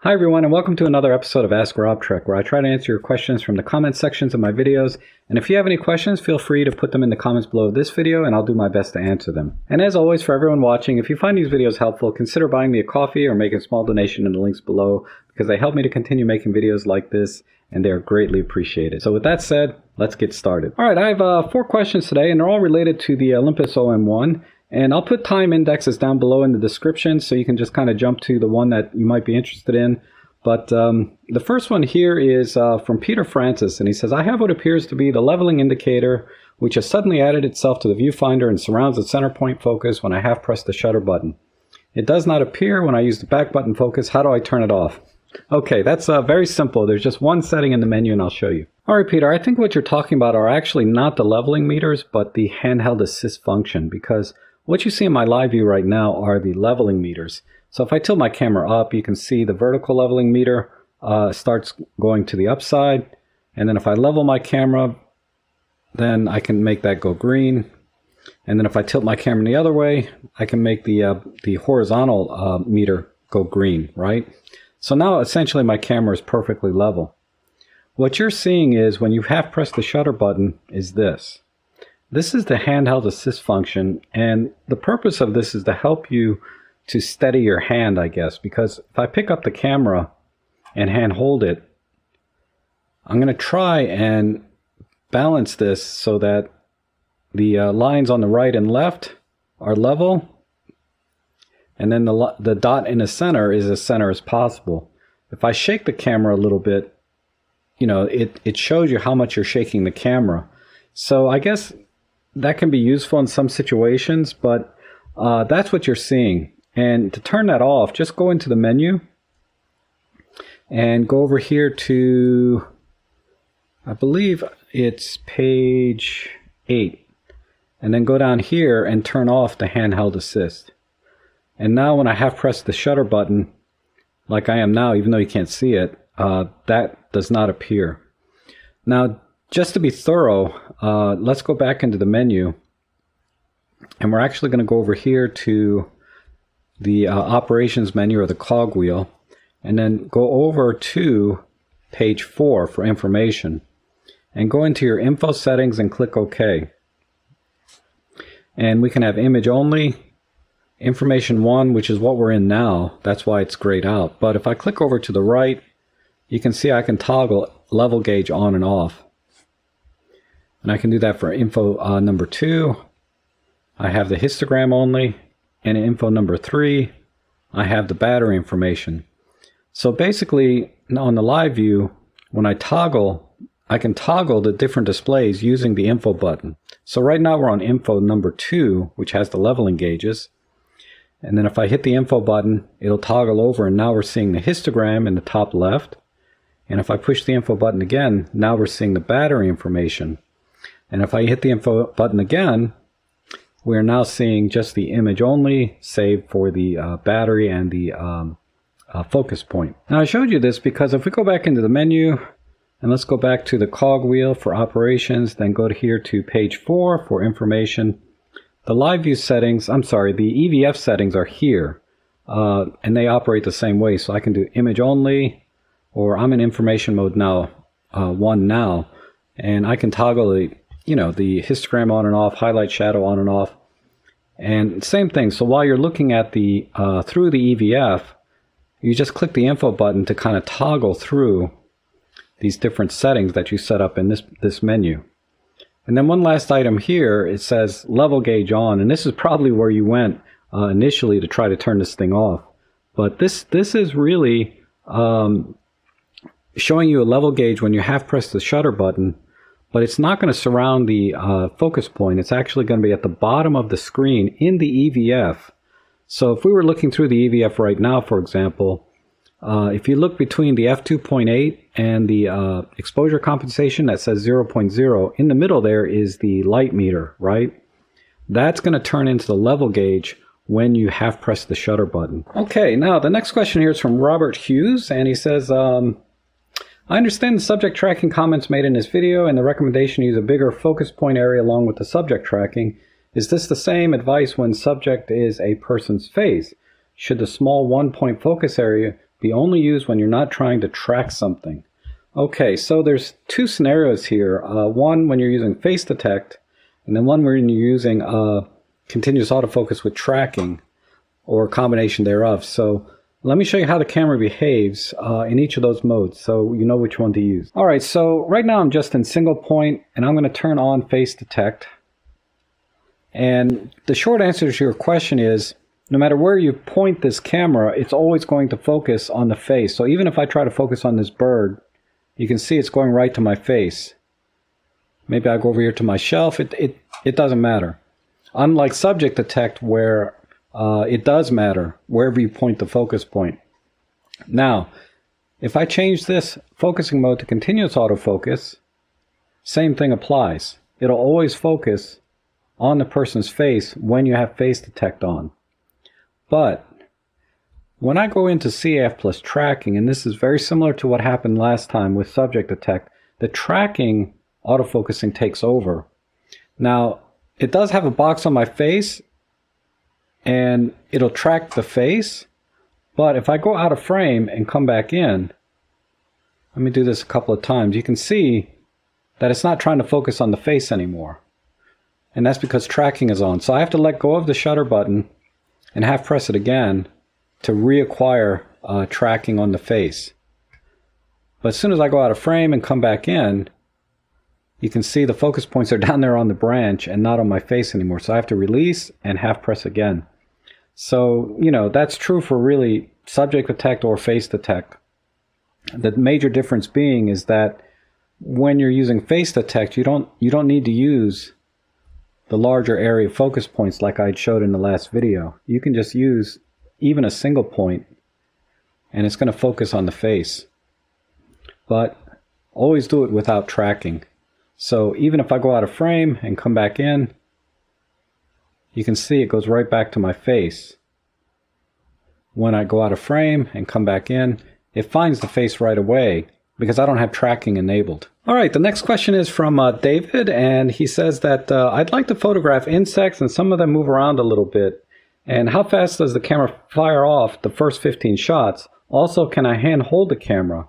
Hi everyone, and welcome to another episode of Ask robtrek, where I try to answer your questions from the comment sections of my videos. And if you have any questions, feel free to put them in the comments below this video and I'll do my best to answer them. And as always, for everyone watching, if you find these videos helpful, consider buying me a coffee or making a small donation in the links below, because they help me to continue making videos like this and they are greatly appreciated. So with that said, let's get started. Alright, I have 4 questions today and they're all related to the Olympus OM-1. And I'll put time indexes down below in the description so you can just kind of jump to the one that you might be interested in. But the first one here is from Peter Francis, and he says, I have what appears to be the leveling indicator, which has suddenly added itself to the viewfinder and surrounds the center point focus when I half press the shutter button. It does not appear when I use the back button focus. How do I turn it off? Okay, that's very simple. There's just one setting in the menu and I'll show you. Alright Peter, I think what you're talking about are actually not the leveling meters, but the handheld assist function, because what you see in my live view right now are the leveling meters. So if I tilt my camera up, you can see the vertical leveling meter starts going to the upside. And then if I level my camera, then I can make that go green. And then if I tilt my camera the other way, I can make the horizontal meter go green, right? So now essentially my camera is perfectly level. What you're seeing is when you half press the shutter button is this. This is the handheld assist function, and the purpose of this is to help you to steady your hand, I guess, because if I pick up the camera and hand hold it, I'm going to try and balance this so that the lines on the right and left are level, and then the dot in the center is as center as possible. If I shake the camera a little bit, you know, it shows you how much you're shaking the camera. So I guess that can be useful in some situations, but that's what you're seeing. And to turn that off, just go into the menu and go over here to, I believe it's page 8. And then go down here and turn off the handheld assist. And now when I half press the shutter button, like I am now, even though you can't see it, that does not appear. Now, just to be thorough, let's go back into the menu, and we're actually going to go over here to the operations menu, or the cog wheel, and then go over to page 4 for information, and go into your info settings and click OK. And we can have image only, information 1, which is what we're in now. That's why it's grayed out. But if I click over to the right, you can see I can toggle level gauge on and off. And I can do that for info number 2. I have the histogram only. And in info number 3, I have the battery information. So basically, on the live view, when I toggle, I can toggle the different displays using the info button. So right now we're on info number 2, which has the leveling gauges. And then if I hit the info button, it'll toggle over, and now we're seeing the histogram in the top left. And if I push the info button again, now we're seeing the battery information. And if I hit the info button again, we're now seeing just the image only, save for the battery and the focus point. Now I showed you this because if we go back into the menu, and let's go back to the cog wheel for operations, then go to here to page 4 for information. The live view settings, the EVF settings are here, and they operate the same way. So I can do image only, or I'm in information mode now, 1 now, and I can toggle the histogram on and off, highlight shadow on and off, and same thing. So while you're looking at the through the EVF, you just click the info button to kind of toggle through these different settings that you set up in this menu. And then one last item here, it says level gauge on, and this is probably where you went initially to try to turn this thing off. But this is really showing you a level gauge when you half press the shutter button. But it's not going to surround the focus point. It's actually going to be at the bottom of the screen in the EVF. So if we were looking through the EVF right now, for example, if you look between the f2.8 and the exposure compensation that says 0.0, in the middle there is the light meter, right? That's going to turn into the level gauge when you half press the shutter button. Okay, now the next question here is from Robert Hughes, and he says, I understand the subject tracking comments made in this video and the recommendation to use a bigger focus point area along with the subject tracking. Is this the same advice when subject is a person's face? Should the small 1-point focus area be only used when you're not trying to track something. Okay, so there's two scenarios here. One when you're using face detect, and then one when you're using continuous autofocus with tracking, or a combination thereof. So let me show you how the camera behaves in each of those modes so you know which one to use. Alright, so right now I'm just in single point, and I'm going to turn on face detect. And the short answer to your question is, no matter where you point this camera, it's always going to focus on the face. So even if I try to focus on this bird, you can see it's going right to my face. Maybe I go over here to my shelf, it doesn't matter. Unlike subject detect, where it does matter wherever you point the focus point. Now, if I change this focusing mode to continuous autofocus, same thing applies. It'll always focus on the person's face when you have face detect on. But when I go into CAF plus tracking, and this is very similar to what happened last time with subject detect, the tracking autofocusing takes over. Now, it does have a box on my face, and it'll track the face, but if I go out of frame and come back in, let me do this a couple of times, you can see that it's not trying to focus on the face anymore. And that's because tracking is on. So I have to let go of the shutter button and half press it again to reacquire tracking on the face. But as soon as I go out of frame and come back in, you can see the focus points are down there on the branch and not on my face anymore. So I have to release and half press again. So, you know, that's true for really subject detect or face detect. The major difference being is that when you're using face detect, you don't need to use the larger area focus points like I showed in the last video. You can just use even a single point and it's going to focus on the face. But always do it without tracking. So even if I go out of frame and come back in, you can see it goes right back to my face. When I go out of frame and come back in, it finds the face right away because I don't have tracking enabled. Alright, the next question is from David, and he says that I'd like to photograph insects and some of them move around a little bit. And how fast does the camera fire off the first 15 shots? Also, can I hand hold the camera?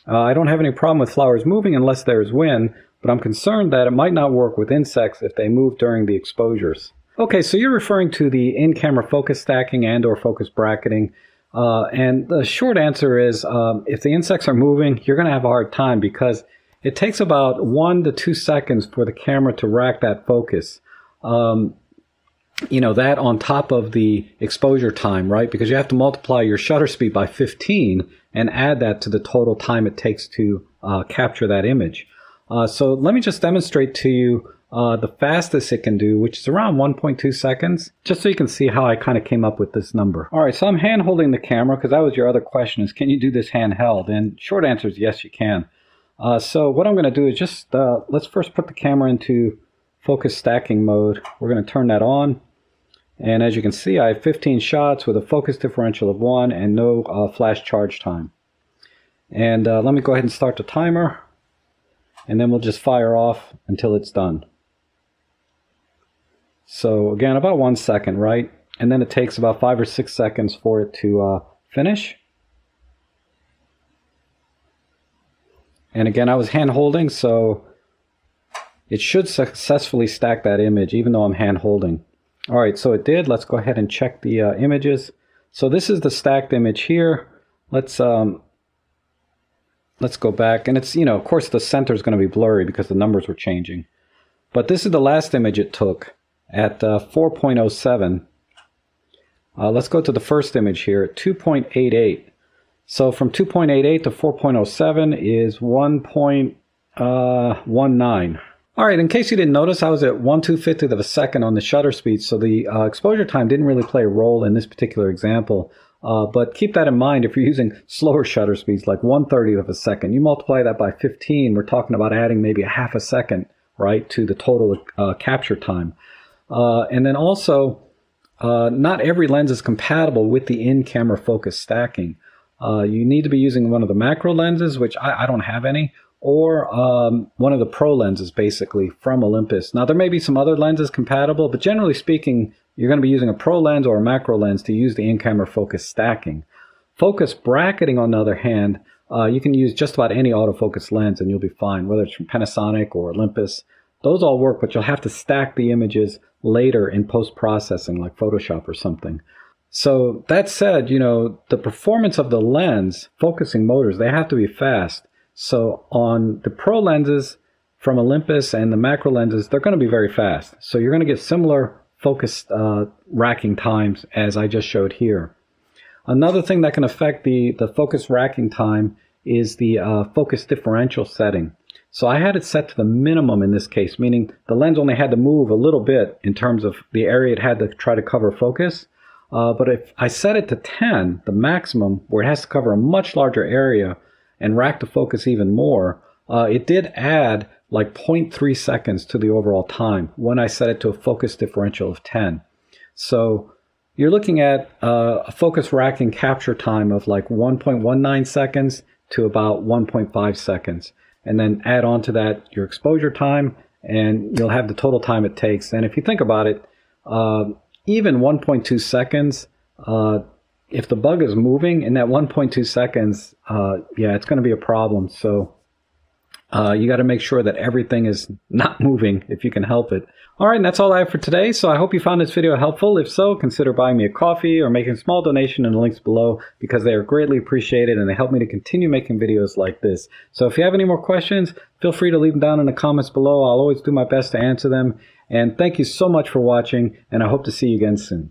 I don't have any problem with flowers moving unless there's wind, but I'm concerned that it might not work with insects if they move during the exposures. Okay, so you're referring to the in-camera focus stacking and or focus bracketing. And the short answer is if the insects are moving, you're going to have a hard time because it takes about 1 to 2 seconds for the camera to rack that focus. You know, that on top of the exposure time, right? Because you have to multiply your shutter speed by 15 and add that to the total time it takes to capture that image. So let me just demonstrate to you the fastest it can do, which is around 1.2 seconds, just so you can see how I kind of came up with this number. Alright, so I'm hand holding the camera because that was your other question, is can you do this handheld? And short answer is yes, you can. So what I'm going to do is just, let's first put the camera into focus stacking mode. We're going to turn that on. And as you can see, I have 15 shots with a focus differential of 1 and no flash charge time. And let me go ahead and start the timer. And then we'll just fire off until it's done. So again, about 1 second, right? And then it takes about 5 or 6 seconds for it to finish. And again, I was hand holding, so it should successfully stack that image even though I'm hand holding. Alright, so it did. Let's go ahead and check the images. So this is the stacked image here. Let's go back, and it's, you know, of course the center is going to be blurry because the numbers were changing. But this is the last image it took at 4.07. Let's go to the first image here at 2.88. So from 2.88 to 4.07 is 1.19. Alright, in case you didn't notice, I was at 1/250th of a second on the shutter speed, so the exposure time didn't really play a role in this particular example. But keep that in mind if you're using slower shutter speeds, like 1/30th of a second. You multiply that by 15, we're talking about adding maybe a half a second, right, to the total capture time. And then also, not every lens is compatible with the in-camera focus stacking. You need to be using one of the macro lenses, which I don't have any, or one of the pro lenses, basically, from Olympus. Now, there may be some other lenses compatible, but generally speaking, you're going to be using a pro lens or a macro lens to use the in-camera focus stacking. Focus bracketing, on the other hand, you can use just about any autofocus lens and you'll be fine, whether it's from Panasonic or Olympus. Those all work, but you'll have to stack the images later in post-processing, like Photoshop or something. So that said, the performance of the lens, focusing motors, they have to be fast. So on the Pro lenses from Olympus and the macro lenses, they're going to be very fast. So you're going to get similar focus racking times as I just showed here. Another thing that can affect the focus racking time is the focus differential setting. So I had it set to the minimum in this case, meaning the lens only had to move a little bit in terms of the area it had to try to cover focus. But if I set it to 10, the maximum, where it has to cover a much larger area and rack the focus even more, it did add like 0.3 seconds to the overall time when I set it to a focus differential of 10. So you're looking at a focus racking capture time of like 1.19 seconds to about 1.5 seconds. And then add on to that your exposure time, and you'll have the total time it takes. And if you think about it, even 1.2 seconds, if the bug is moving in that 1.2 seconds, yeah, it's going to be a problem. So you got to make sure that everything is not moving if you can help it. All right, and that's all I have for today. So I hope you found this video helpful. If so, consider buying me a coffee or making a small donation in the links below, because they are greatly appreciated and they help me to continue making videos like this. So if you have any more questions, feel free to leave them down in the comments below. I'll always do my best to answer them. And thank you so much for watching, and I hope to see you again soon.